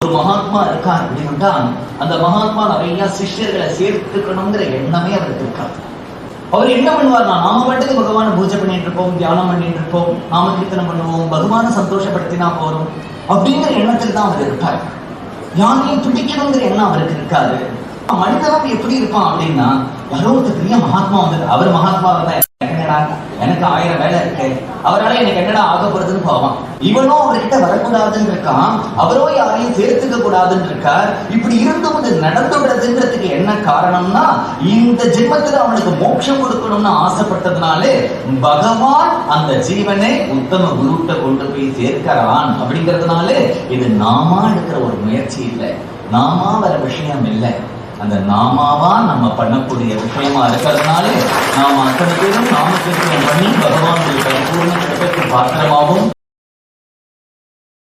ஒரு மகாத்மா இருக்கார் அப்படின்னா அந்த மகாத்மா நிறைய சிஷ்யர்களை சேர்த்துக்கணுங்கிற எண்ணமே அவருக்கு இருக்காது. அவர் என்ன பண்ணுவார்னா, நாம பாட்டுக்கு பகவான பூஜை பண்ணிட்டு இருப்போம், தியானம் பண்ணிட்டு இருப்போம், நாம கீர்த்தனம் பண்ணுவோம், பகவான சந்தோஷப்படுத்தினா போறோம் அப்படிங்கிற எண்ணத்தில் தான் அவர் இருப்பார். யாரையும் பிடிக்கணுங்கிற எண்ணம் அவருக்கு இருக்காது. மனிதனும் எப்படி இருப்பான் அப்படின்னா, யாரோ ஒரு பெரிய மகாத்மா வந்து அவர் மகாத்மா தான் எனக்கு 1000 வேலை இருக்கு, அவரால் எனக்கு என்னடா ஆக போறதுன்னு போவான். இவனோ அவர்கிட்ட வரக்கூடாதுன்னு இருக்கான், அவரோ யாரையும் சேர்த்துக்க கூடாதுன்னு இருக்கார். இப்படி இருந்தபோது நடந்துடுறதுன்றதுக்கு என்ன காரணம்னா, இந்த ஜென்மத்துல அவனுக்கு மோட்சம் கொடுக்கணும்னு ஆசைப்பட்டதுனாலே பகவான் அந்த ஜீவனை உத்தம குருட்ட கொண்டு போய் சேர்க்கிறான். அப்படிங்கிறதுனாலே இது நாமா எடுக்கிற ஒரு முயற்சி இல்லை, நாமா வர விஷயம் இல்லை, அந்த நாமாவா நம்ம பண்ணக்கூடிய விஷயமா இருக்கிறதுனால நாம அத்தனை பேரும் நாம கீர்த்தனம் பண்ணி பகவானுடைய பரிபூர்ண கிருபைக்கு பாத்திரமாகவும்